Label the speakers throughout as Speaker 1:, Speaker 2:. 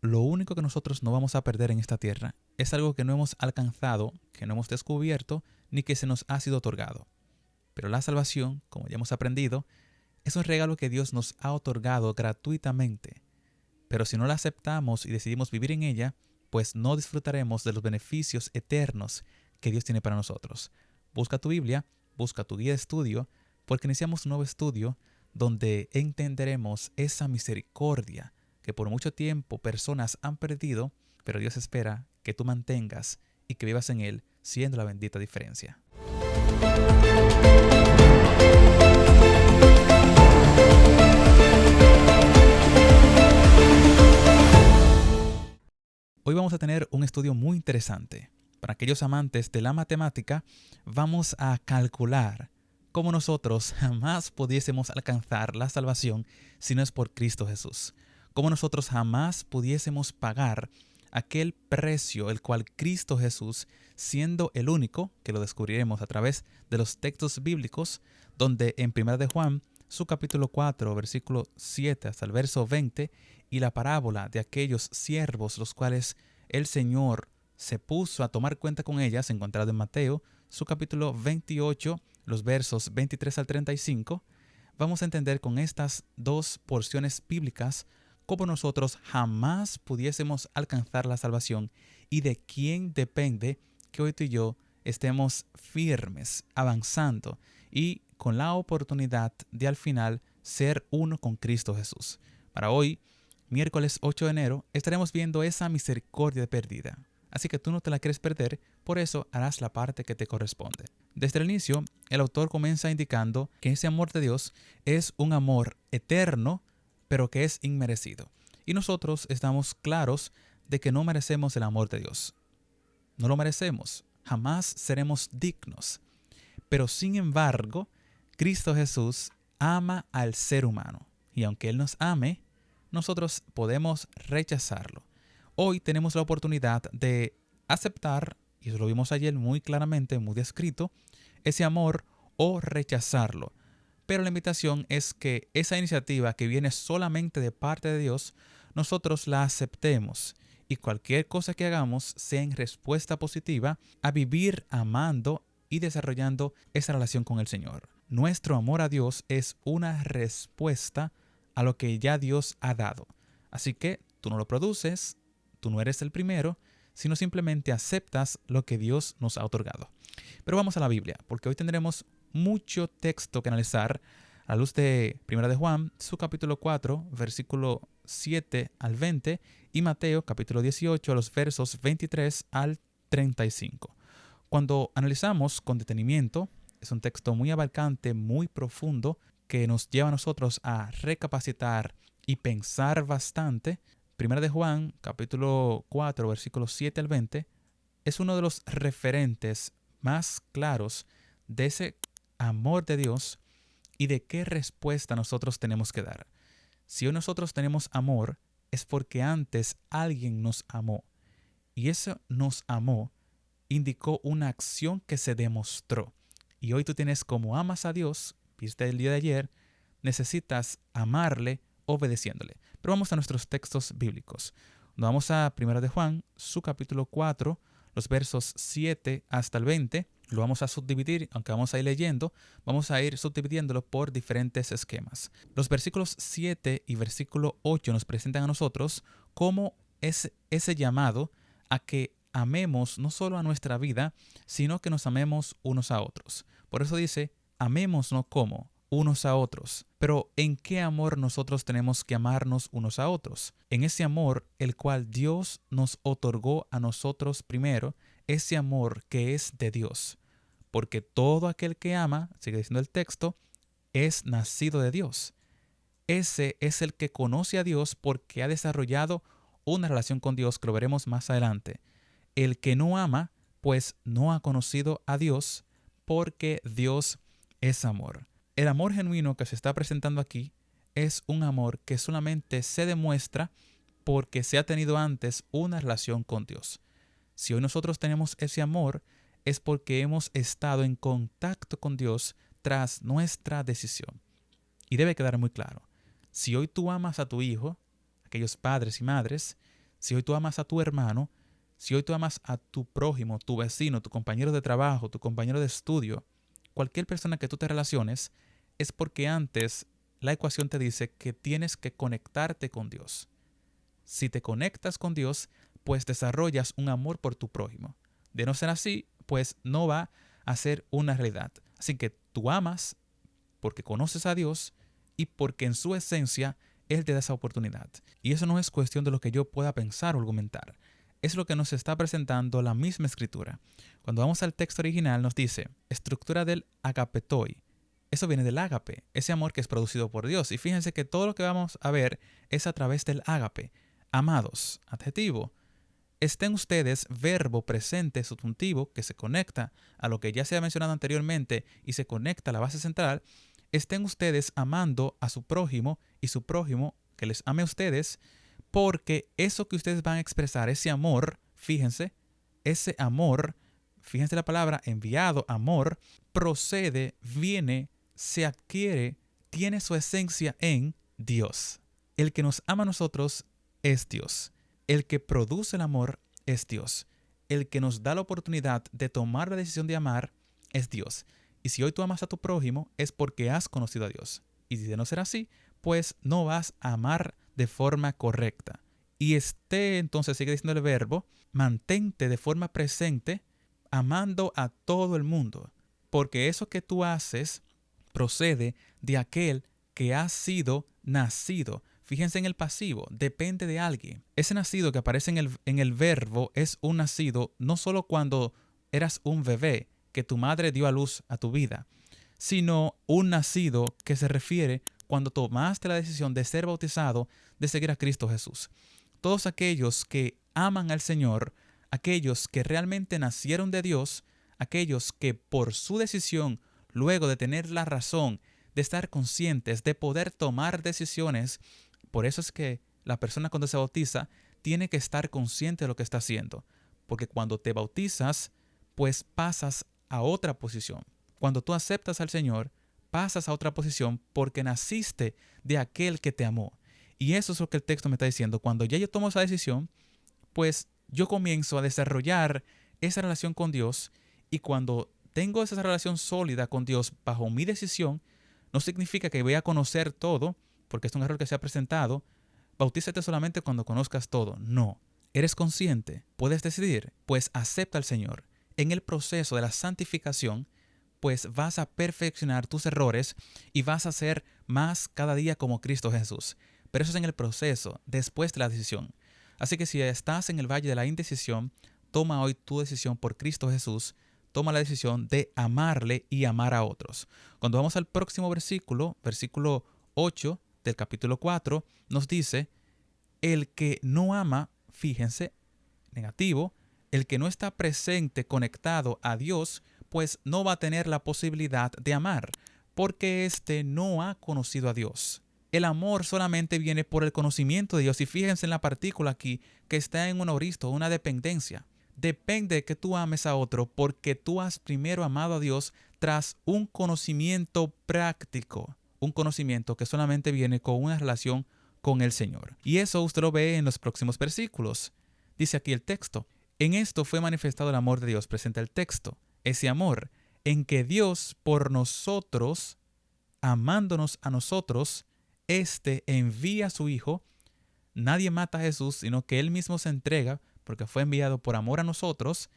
Speaker 1: lo único que nosotros no vamos a perder en esta tierra es algo que no hemos alcanzado, que no hemos descubierto, ni que se nos ha sido otorgado. Pero la salvación, como ya hemos aprendido, es un regalo que Dios nos ha otorgado gratuitamente. Pero si no la aceptamos y decidimos vivir en ella, pues no disfrutaremos de los beneficios eternos que Dios tiene para nosotros. Busca tu Biblia, busca tu guía de estudio, porque iniciamos un nuevo estudio donde entenderemos esa misericordia que por mucho tiempo personas han perdido, pero Dios espera que tú mantengas y que vivas en Él, siendo la bendita diferencia. Hoy vamos a tener un estudio muy interesante. Para aquellos amantes de la matemática, vamos a calcular cómo nosotros jamás pudiésemos alcanzar la salvación si no es por Cristo Jesús. Cómo nosotros jamás pudiésemos pagar aquel precio el cual Cristo Jesús, siendo el único, que lo descubriremos a través de los textos bíblicos, donde en 1 de Juan, su capítulo 4, versículo 7 hasta el verso 20, y la parábola de aquellos siervos los cuales el Señor se puso a tomar cuenta con ellas, encontrado en Mateo, su capítulo 28, los versos 23 al 35, vamos a entender con estas dos porciones bíblicas cómo nosotros jamás pudiésemos alcanzar la salvación y de quién depende que hoy tú y yo estemos firmes, avanzando y con la oportunidad de al final ser uno con Cristo Jesús. Para hoy, miércoles 8 de enero, estaremos viendo esa misericordia perdida. Así que tú no te la quieres perder, por eso harás la parte que te corresponde. Desde el inicio, el autor comienza indicando que ese amor de Dios es un amor eterno, pero que es inmerecido. Y nosotros estamos claros de que no merecemos el amor de Dios. No lo merecemos. Jamás seremos dignos. Pero sin embargo, Cristo Jesús ama al ser humano. Y aunque Él nos ame, nosotros podemos rechazarlo. Hoy tenemos la oportunidad de aceptar, y eso lo vimos ayer muy claramente, muy descrito, ese amor o rechazarlo. Pero la invitación es que esa iniciativa que viene solamente de parte de Dios, nosotros la aceptemos y cualquier cosa que hagamos sea en respuesta positiva a vivir amando y desarrollando esa relación con el Señor. Nuestro amor a Dios es una respuesta a lo que ya Dios ha dado. Así que tú no lo produces, tú no eres el primero, sino simplemente aceptas lo que Dios nos ha otorgado. Pero vamos a la Biblia, porque hoy tendremos mucho texto que analizar a la luz de 1 de Juan, su capítulo 4, versículo 7 al 20, y Mateo, capítulo 18, los versos 23 al 35. Cuando analizamos con detenimiento, es un texto muy abarcante, muy profundo, que nos lleva a nosotros a recapacitar y pensar bastante. 1 de Juan, capítulo 4, versículos 7 al 20, es uno de los referentes más claros de ese amor de Dios y de qué respuesta nosotros tenemos que dar. Si hoy nosotros tenemos amor, es porque antes alguien nos amó. Y eso nos amó indicó una acción que se demostró. Y hoy tú tienes como amas a Dios, viste el día de ayer, necesitas amarle obedeciéndole. Pero vamos a nuestros textos bíblicos. Vamos a 1 de Juan, su capítulo 4, los versos 7 hasta el 20. Lo vamos a subdividir, aunque vamos a ir leyendo, vamos a ir subdividiéndolo por diferentes esquemas. Los versículos 7 y versículo 8 nos presentan a nosotros cómo es ese llamado a que amemos no solo a nuestra vida, sino que nos amemos unos a otros. Por eso dice, amémonos como unos a otros. Pero ¿en qué amor nosotros tenemos que amarnos unos a otros? En ese amor el cual Dios nos otorgó a nosotros primero, ese amor que es de Dios. Porque todo aquel que ama, sigue diciendo el texto, es nacido de Dios. Ese es el que conoce a Dios porque ha desarrollado una relación con Dios que lo veremos más adelante. El que no ama, pues no ha conocido a Dios porque Dios es amor. El amor genuino que se está presentando aquí es un amor que solamente se demuestra porque se ha tenido antes una relación con Dios. Si hoy nosotros tenemos ese amor, es porque hemos estado en contacto con Dios tras nuestra decisión. Y debe quedar muy claro, si hoy tú amas a tu hijo, aquellos padres y madres, Si hoy tú amas a tu hermano, si hoy tú amas a tu prójimo, tu vecino, tu compañero de trabajo, tu compañero de estudio, cualquier persona que tú te relaciones, es porque antes la ecuación te dice que tienes que conectarte con Dios. Si te conectas con Dios, pues desarrollas un amor por tu prójimo. De no ser así, pues no va a ser una realidad. Así que tú amas porque conoces a Dios y porque en su esencia Él te da esa oportunidad. Y eso no es cuestión de lo que yo pueda pensar o argumentar. Es lo que nos está presentando la misma escritura. Cuando vamos al texto original nos dice, estructura del agapetoi. Eso viene del ágape, ese amor que es producido por Dios. Y fíjense que todo lo que vamos a ver es a través del ágape. Amados, adjetivo. Estén ustedes, verbo presente subjuntivo, que se conecta a lo que ya se ha mencionado anteriormente y se conecta a la base central. Estén ustedes amando a su prójimo y su prójimo que les ame a ustedes, porque eso que ustedes van a expresar, ese amor, fíjense, ese amor, fíjense la palabra enviado, amor, procede, viene, se adquiere, tiene su esencia en Dios. El que nos ama a nosotros es Dios. El que produce el amor es Dios. El que nos da la oportunidad de tomar la decisión de amar es Dios. Y si hoy tú amas a tu prójimo es porque has conocido a Dios. Y si de no ser así, pues no vas a amar de forma correcta. Y entonces sigue diciendo el verbo, mantente de forma presente amando a todo el mundo. Porque eso que tú haces procede de aquel que ha sido nacido. Fíjense en el pasivo, depende de alguien. Ese nacido que aparece en el verbo es un nacido no solo cuando eras un bebé, que tu madre dio a luz a tu vida, sino un nacido que se refiere cuando tomaste la decisión de ser bautizado, de seguir a Cristo Jesús. Todos aquellos que aman al Señor, aquellos que realmente nacieron de Dios, aquellos que por su decisión, luego de tener la razón, de estar conscientes, de poder tomar decisiones, por eso es que la persona cuando se bautiza tiene que estar consciente de lo que está haciendo, porque cuando te bautizas, pues pasas a otra posición. Cuando tú aceptas al Señor, pasas a otra posición porque naciste de aquel que te amó. Y eso es lo que el texto me está diciendo. Cuando ya yo tomo esa decisión, pues yo comienzo a desarrollar esa relación con Dios, y cuando tengo esa relación sólida con Dios bajo mi decisión, no significa que voy a conocer todo, porque es un error que se ha presentado. Bautízate solamente cuando conozcas todo. No. ¿Eres consciente? ¿Puedes decidir? Pues acepta al Señor. En el proceso de la santificación, pues vas a perfeccionar tus errores y vas a ser más cada día como Cristo Jesús. Pero eso es en el proceso, después de la decisión. Así que si estás en el valle de la indecisión, toma hoy tu decisión por Cristo Jesús. Toma la decisión de amarle y amar a otros. Cuando vamos al próximo versículo, versículo 8 del capítulo 4, nos dice, el que no ama, fíjense, negativo, el que no está presente, conectado a Dios, pues no va a tener la posibilidad de amar, porque éste no ha conocido a Dios. El amor solamente viene por el conocimiento de Dios. Y fíjense en la partícula aquí, que está en un aoristo, una dependencia. Depende que tú ames a otro porque tú has primero amado a Dios tras un conocimiento práctico. Un conocimiento que solamente viene con una relación con el Señor. Y eso usted lo ve en los próximos versículos. Dice aquí el texto. En esto fue manifestado el amor de Dios. Presenta el texto. Ese amor en que Dios por nosotros, amándonos a nosotros, envía a su Hijo. Nadie mata a Jesús, sino que Él mismo se entrega porque fue enviado por amor a nosotros.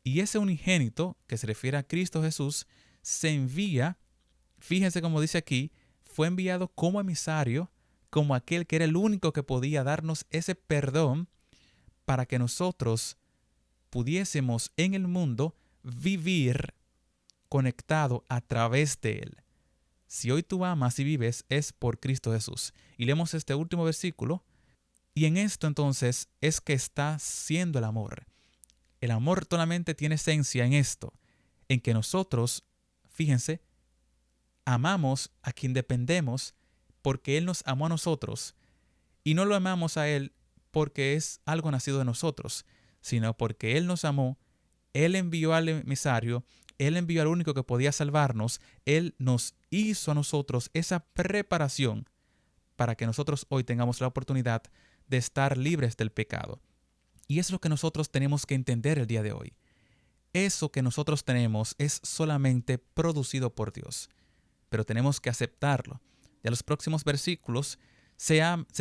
Speaker 1: Y ese unigénito, que se refiere a Cristo Jesús, se envía, fíjense como dice aquí, fue enviado como emisario, como aquel que era el único que podía darnos ese perdón para que nosotros pudiésemos en el mundo vivir conectado a través de Él. Si hoy tú amas y vives es por Cristo Jesús. Y leemos este último versículo. Y en esto entonces es que está siendo el amor. El amor solamente tiene esencia en esto, en que nosotros, fíjense, amamos a quien dependemos porque Él nos amó a nosotros, y no lo amamos a Él porque es algo nacido de nosotros, sino porque Él nos amó, Él envió al emisario, Él envió al único que podía salvarnos, Él nos hizo a nosotros esa preparación para que nosotros hoy tengamos la oportunidad de estar libres del pecado. Y es lo que nosotros tenemos que entender el día de hoy. Eso que nosotros tenemos es solamente producido por Dios, pero tenemos que aceptarlo. Ya los próximos versículos se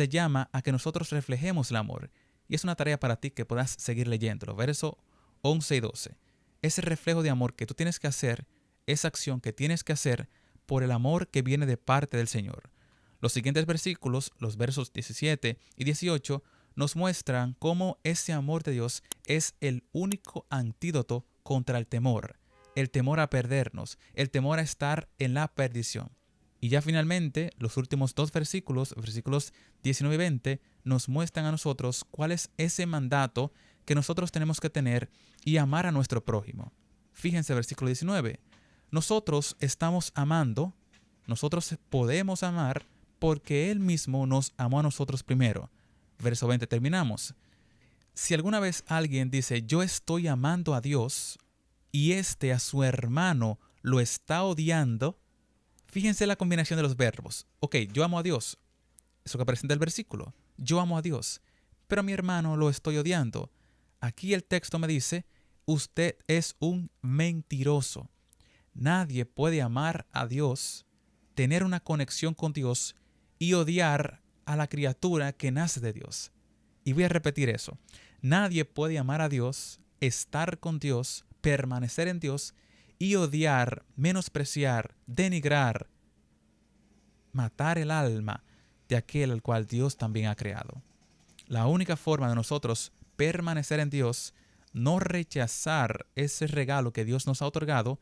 Speaker 1: llama a que nosotros reflejemos el amor. Y es una tarea para ti que puedas seguir leyéndolo. Verso 11 y 12. Ese reflejo de amor que tú tienes que hacer, esa acción que tienes que hacer por el amor que viene de parte del Señor. Los siguientes versículos, los versos 17 y 18, nos muestran cómo ese amor de Dios es el único antídoto contra el temor a perdernos, el temor a estar en la perdición. Y ya finalmente, los últimos dos versículos, versículos 19 y 20, nos muestran a nosotros cuál es ese mandato que nosotros tenemos que tener y amar a nuestro prójimo. Fíjense, versículo 19. Nosotros estamos amando, nosotros podemos amar porque Él mismo nos amó a nosotros primero. Verso 20 terminamos. Si alguna vez alguien dice, yo estoy amando a Dios, y éste a su hermano lo está odiando, fíjense la combinación de los verbos. Ok, yo amo a Dios. Eso que presenta el versículo. Yo amo a Dios, pero a mi hermano lo estoy odiando. Aquí el texto me dice, usted es un mentiroso. Nadie puede amar a Dios, tener una conexión con Dios y odiar a la criatura que nace de Dios. Y voy a repetir eso. Nadie puede amar a Dios, estar con Dios, permanecer en Dios y odiar, menospreciar, denigrar, matar el alma de aquel al cual Dios también ha creado. La única forma de nosotros permanecer en Dios, no rechazar ese regalo que Dios nos ha otorgado,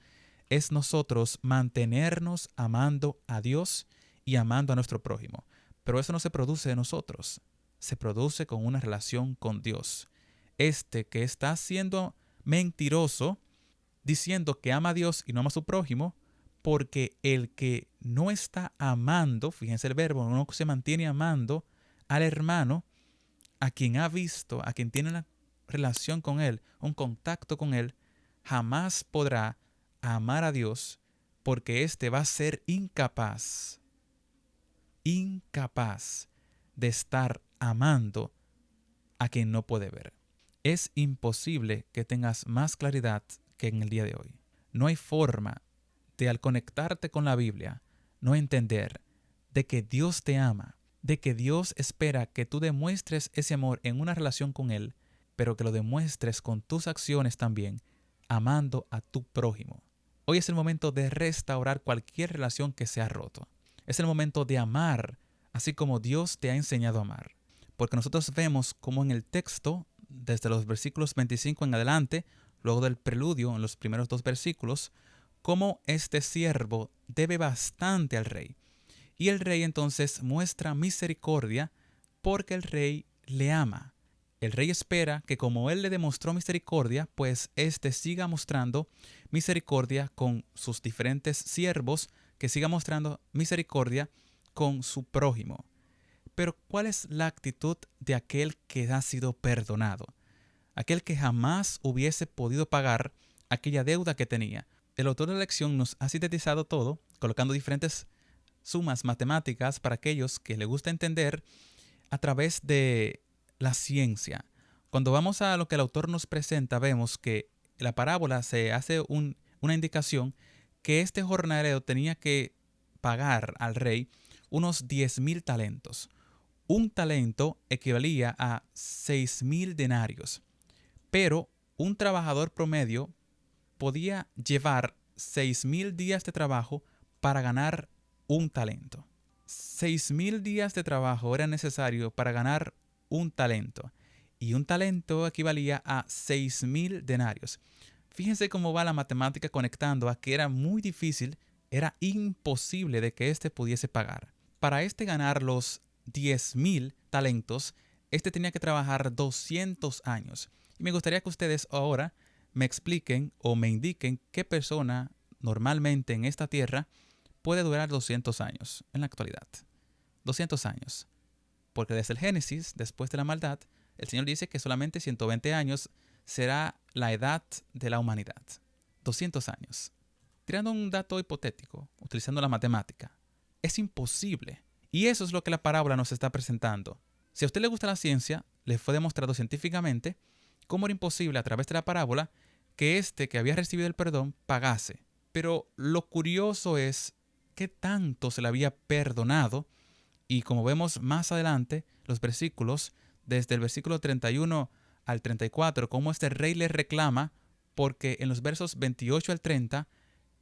Speaker 1: es nosotros mantenernos amando a Dios y amando a nuestro prójimo. Pero eso no se produce de nosotros, se produce con una relación con Dios. Este que está siendo mentiroso, diciendo que ama a Dios y no ama a su prójimo, porque el que no está amando, fíjense el verbo, no se mantiene amando al hermano, a quien ha visto, a quien tiene una relación con él, un contacto con él, jamás podrá amar a Dios, porque éste va a ser incapaz de estar amando a quien no puede ver. Es imposible que tengas más claridad que en el día de hoy. No hay forma de, al conectarte con la Biblia, no entender de que Dios te ama, de que Dios espera que tú demuestres ese amor en una relación con Él, pero que lo demuestres con tus acciones también, amando a tu prójimo. Hoy es el momento de restaurar cualquier relación que se ha roto. Es el momento de amar, así como Dios te ha enseñado a amar. Porque nosotros vemos como en el texto, desde los versículos 25 en adelante, luego del preludio en los primeros dos versículos, cómo este siervo debe bastante al rey. Y el rey entonces muestra misericordia porque el rey le ama. El rey espera que como él le demostró misericordia, pues éste siga mostrando misericordia con sus diferentes siervos, que siga mostrando misericordia con su prójimo. Pero ¿cuál es la actitud de aquel que ha sido perdonado? Aquel que jamás hubiese podido pagar aquella deuda que tenía. El autor de la lección nos ha sintetizado todo, colocando diferentes sumas matemáticas para aquellos que les gusta entender a través de la ciencia. Cuando vamos a lo que el autor nos presenta, vemos que la parábola se hace una indicación que este jornalero tenía que pagar al rey unos 10,000 talentos. Un talento equivalía a 6,000 denarios, pero un trabajador promedio podía llevar 6,000 días de trabajo para ganar un talento. 6,000 días de trabajo era necesario para ganar un talento, y un talento equivalía a 6,000 denarios. Fíjense cómo va la matemática conectando a que era muy difícil, era imposible de que éste pudiese pagar. Para ganar los 10,000 talentos, tenía que trabajar 200 años. Y me gustaría que ustedes ahora me expliquen o me indiquen qué persona normalmente en esta tierra puede durar 200 años en la actualidad. 200 años. Porque desde el Génesis, después de la maldad, el Señor dice que solamente 120 años será la edad de la humanidad. 200 años. Tirando un dato hipotético, utilizando la matemática, es imposible. Y eso es lo que la parábola nos está presentando. Si a usted le gusta la ciencia, le fue demostrado científicamente cómo era imposible a través de la parábola que este que había recibido el perdón pagase. Pero lo curioso es qué tanto se le había perdonado, y como vemos más adelante, los versículos, desde el versículo 31 al 34, cómo este rey le reclama, porque en los versos 28 al 30,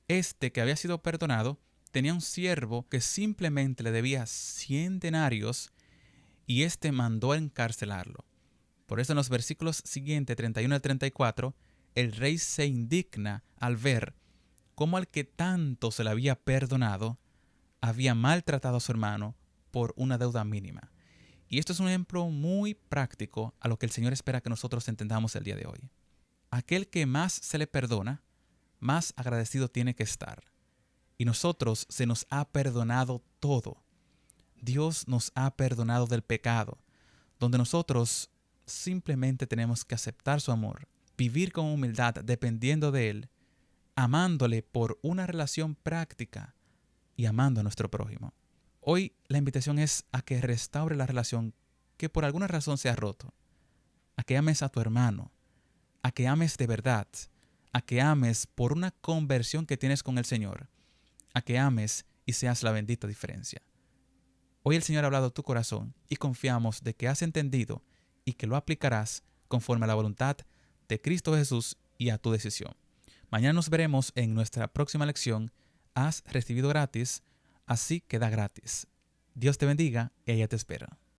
Speaker 1: este que había sido perdonado tenía un siervo que simplemente le debía 100 denarios y este mandó a encarcelarlo. Por eso en los versículos siguientes, 31 al 34, el rey se indigna al ver cómo al que tanto se le había perdonado había maltratado a su hermano por una deuda mínima. Y esto es un ejemplo muy práctico a lo que el Señor espera que nosotros entendamos el día de hoy. Aquel que más se le perdona, más agradecido tiene que estar. Y nosotros se nos ha perdonado todo. Dios nos ha perdonado del pecado, donde nosotros simplemente tenemos que aceptar su amor, vivir con humildad dependiendo de Él, amándole por una relación práctica y amando a nuestro prójimo. Hoy la invitación es a que restaure la relación que por alguna razón se ha roto, a que ames a tu hermano, a que ames de verdad, a que ames por una conversión que tienes con el Señor, a que ames y seas la bendita diferencia. Hoy el Señor ha hablado a tu corazón y confiamos de que has entendido y que lo aplicarás conforme a la voluntad de Cristo Jesús y a tu decisión. Mañana nos veremos en nuestra próxima lección. Has recibido gratis, así que da gratis. Dios te bendiga y ella te espera.